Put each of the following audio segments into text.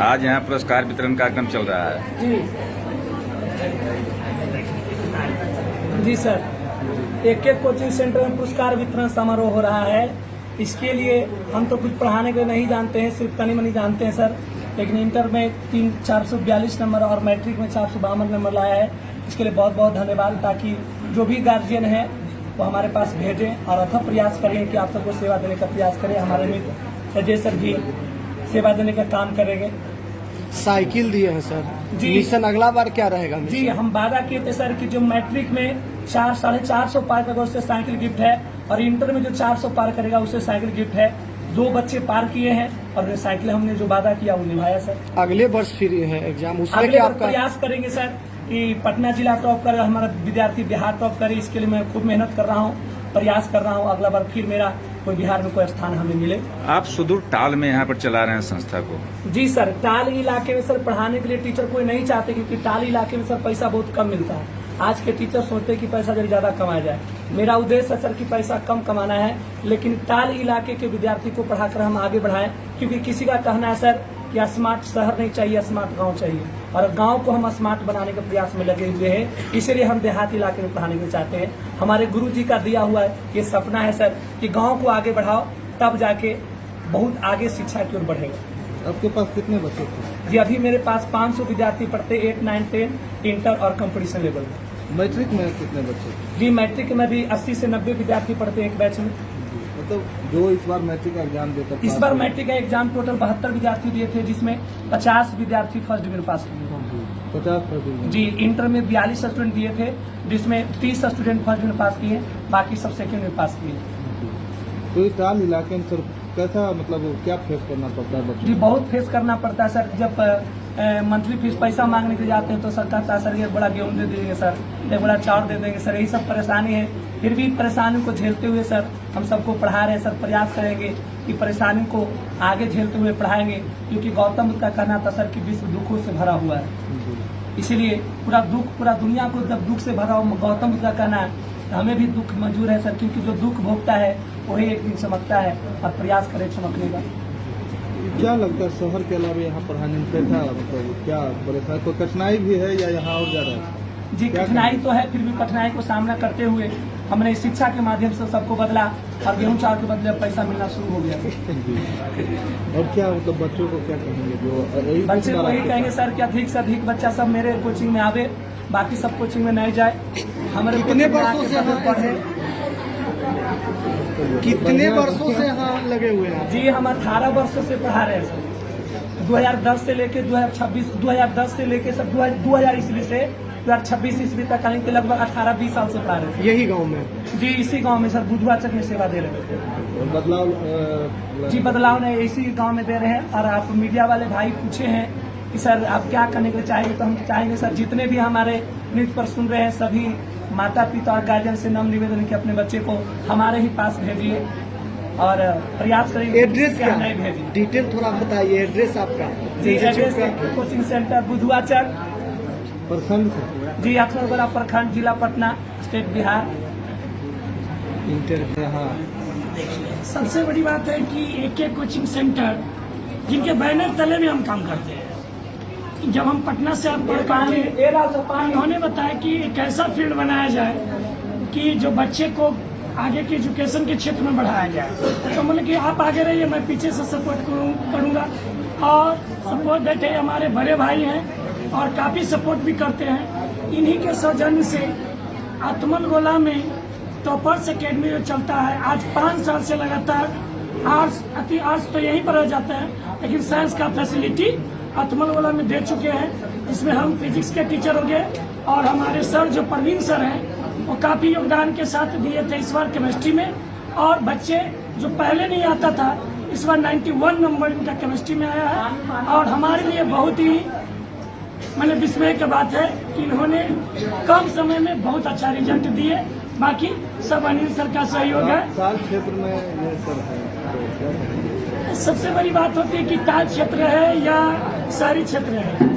आज यहाँ पुरस्कार वितरण कार्यक्रम चल रहा है। जी सर, एक कोचिंग सेंटर में पुरस्कार वितरण समारोह हो रहा है। इसके लिए हम तो कुछ पढ़ाने के नहीं जानते हैं, सिर्फ तनी मनी जानते हैं सर, लेकिन इंटर में 442 नंबर और मैट्रिक में 452 नंबर लाया है। इसके लिए बहुत बहुत धन्यवाद। ताकि जो भी गार्जियन है वो हमारे पास भेजें और अथक प्रयास करें कि आप सबको सेवा देने का प्रयास करें। हमारे मित्र अजय सर भी सेवा देने का काम करेंगे। साइकिल दिए हैं सर जी। मिशन अगला बार क्या रहेगा? जी, हम वादा किए थे सर कि जो मैट्रिक में 400-450 पार करेगा उससे साइकिल गिफ्ट है, और इंटर में जो 400 पार करेगा उससे साइकिल गिफ्ट है। 2 बच्चे पार किए हैं और साइकिल हमने जो वादा किया वो निभाया सर। अगले वर्ष फिर है एग्जाम, उसमें क्या आपका प्रयास करेंगे सर कि पटना जिला टॉप करे, हमारा विद्यार्थी बिहार टॉप करे। इसके लिए मैं खूब मेहनत कर रहा हूँ, प्रयास कर रहा हूँ। अगला बार फिर मेरा कोई बिहार में कोई स्थान हमें मिले। आप सुदूर टाल में यहाँ पर चला रहे हैं संस्था को? जी सर, टाल इलाके में सर पढ़ाने के लिए टीचर कोई नहीं चाहते, क्योंकि टाल इलाके में सर पैसा बहुत कम मिलता है। आज के टीचर सोचते हैं कि पैसा जल्दी ज्यादा कमाया जाए। मेरा उद्देश्य है सर कि पैसा कम कमाना है, लेकिन टाल इलाके के विद्यार्थी को पढ़ाकर हम आगे बढ़ाएं। क्योंकि किसी का कहना है सर कि स्मार्ट शहर नहीं चाहिए, स्मार्ट गांव चाहिए, और गांव को हम स्मार्ट बनाने के प्रयास में लगे हुए हैं। इसीलिए हम देहात इलाके में पढ़ाने के चाहते हैं। हमारे गुरु जी का दिया हुआ ये सपना है सर कि गांव को आगे बढ़ाओ, तब जाके बहुत आगे शिक्षा की ओर बढ़ेगा। आपके पास कितने बच्चे थे? जी, अभी मेरे पास 500 विद्यार्थी पढ़ते, 8, 9, 10 इंटर और कंपटीशन लेवल में। मैट्रिक में कितने बच्चे? जी, मैट्रिक में भी 80 से 90 विद्यार्थी पढ़ते एक बैच में। मतलब जो इस बार मैट्रिक का एग्जाम देकर इस बार मैट्रिक का एग्जाम टोटल 72 विद्यार्थी दिए थे, जिसमें 50 विद्यार्थी फर्स्ट डिवीजन पास किए। 50%? जी, इंटर में 42 स्टूडेंट दिए थे, जिसमें 30 स्टूडेंट फर्स्ट डिवीजन पास किए, बाकी सब सेकेंड में पास किए। तो इस टाल इलाके में सर कैसा, मतलब क्या फेस करना पड़ता है बच्चों? जी, बहुत फेस करना पड़ता है सर। जब मंथली फीस पैसा मांगने के जाते हैं तो सर कहता है सर ये बड़ा गेहूं दे देंगे सर, एक बड़ा चावल दे देंगे सर, यही सब परेशानी है। फिर भी परेशानी को झेलते हुए सर हम सबको पढ़ा रहे हैं सर। प्रयास करेंगे कि परेशानी को आगे झेलते हुए पढ़ाएंगे, क्योंकि गौतम बुद्ध का कहना था सर कि विश्व दुखों से भरा हुआ है। इसीलिए पूरा दुनिया को जब दुख से भरा हुआ गौतम बुद्ध का कहना है, तो हमें भी दुख मंजूर है सर, क्योंकि जो दुख भोगता है वही एक दिन चमकता है, और प्रयास करें चमकने का। क्या लगता है शहर के अलावा यहाँ पढ़ाने में कैसा, मतलब क्या परेशानी, कोई कठिनाई भी है या यहाँ और ज्यादा है? जी, कठिनाई तो है, फिर भी कठिनाई को सामना करते हुए हमने शिक्षा के माध्यम से सबको बदला, और गेहूं चावल के बदले पैसा मिलना शुरू हो गया। और क्या मतलब बच्चों को क्या कहेंगे? जो बच्चे को यही कहेंगे सर कि अधिक से अधिक बच्चा सब मेरे कोचिंग में आवे, बाकी सब कोचिंग में नहीं जाए। हमारे कितने वर्षों से पढ़े? कितने वर्षों से यहाँ लगे हुए हैं? जी, हम 18 वर्षों से पढ़ा रहे हैं सर। 2010 से लेके 2026, 2010 से लेके सब 2000 ईस्वी से 2026 ईस्वी तक कहीं के लगभग 18-20 साल से पढ़ा रहे हैं। यही गांव में? जी, इसी गांव में सर बुधवाचक में सेवा दे रहे हैं। बदलाव? जी, बदलाव ने इसी गांव में दे रहे हैं। और आप मीडिया वाले भाई पूछे हैं कि सर आप क्या करने के लिए चाहेंगे, तो हम चाहेंगे सर जितने भी हमारे न्यूज पर सुन रहे हैं सभी माता पिता और गार्जियन से नम्र निवेदन कि अपने बच्चे को हमारे ही पास भेजिए, और प्रयास करेंगे। एड्रेस क्या नहीं भेजिए? डिटेल थोड़ा बताइए, एड्रेस आपका? जी, एड्रेस कोचिंग सेंटर बुधवाचक, प्रखंड से? जी, अथमलगोला प्रखंड, जिला पटना, स्टेट बिहार। इंटर? हाँ। सबसे बड़ी बात है कि एक कोचिंग सेंटर जिनके बैनर तले में हम काम करते हैं। जब हम पटना से आप पढ़ कर उन्होंने बताया कि एक ऐसा फील्ड बनाया जाए कि जो बच्चे को आगे के एजुकेशन के क्षेत्र में बढ़ाया जाए। तो मतलब कि आप आगे रहिए, मैं पीछे से सपोर्ट करूँगा। और सपोर्ट देते हमारे बड़े भाई हैं और काफ़ी सपोर्ट भी करते हैं। इन्हीं के सौजन्य से अथमलगोला में टॉपर्स एकेडमी जो चलता है, आज 5 साल से लगातार आर्ट्स तो यहीं पर रह जाते हैं, लेकिन साइंस का फैसिलिटी अथमलगोला में दे चुके हैं, जिसमें हम फिजिक्स के टीचर हो गए। और हमारे सर जो प्रवीण सर हैं वो काफ़ी योगदान के साथ दिए थे इस बार केमिस्ट्री में। और बच्चे जो पहले नहीं आता था, इस बार 91 नंबर इनका केमिस्ट्री में आया है। और हमारे लिए बहुत ही मतलब विस्मय की बात है कि इन्होंने कम समय में बहुत अच्छा रिजल्ट दिए। बाकी सब अनिल सर का सहयोग है। ताल क्षेत्र में ये सर है, सबसे बड़ी बात होती है कि ताल क्षेत्र है या शहरी क्षेत्र है,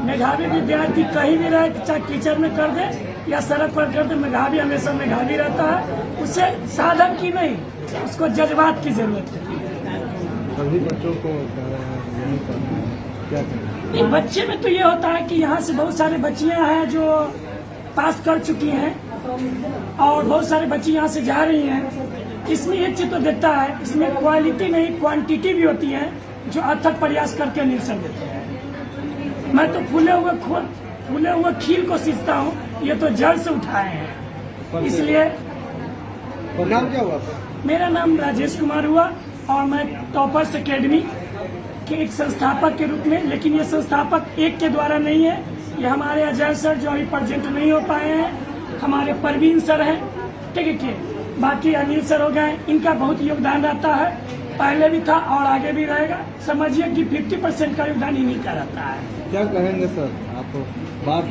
मेधावी विद्यार्थी कहीं भी रहे, चाहे कीचड़ में कर दे या सड़क पर कर दे, मेधावी हमेशा मेधावी रहता है। उसे साधन की नहीं, उसको जज्बात की जरूरत है। सभी बच्चों को यही करना है। क्या कहेंगे? नहीं, बच्चे में तो ये होता है कि यहाँ से बहुत सारे बच्चियां हैं जो पास कर चुकी हैं और बहुत सारे बच्चे यहाँ से जा रही हैं। इसमें एक चीज तो देखता है, इसमें क्वालिटी नहीं क्वांटिटी भी होती है जो अथक प्रयास करके निरीक्षण देते हैं। मैं तो फूले हुए खील को सींचता हूँ, ये तो जड़ से उठाए हैं। इसलिए और नाम क्या हुआ आपका? मेरा नाम राजेश कुमार हुआ और मैं टॉपर्स एकेडमी के एक संस्थापक के रूप में, लेकिन ये संस्थापक एक के द्वारा नहीं है, ये हमारे अजय सर जो अभी प्रेजेंट नहीं हो पाए हैं, हमारे परवीन सर हैं, ठीक है, बाकी अनिल सर हो गए, इनका बहुत योगदान रहता है, पहले भी था और आगे भी रहेगा। समझिए कि 50% का योगदान इन्हीं का रहता है। क्या कहेंगे सर आप बात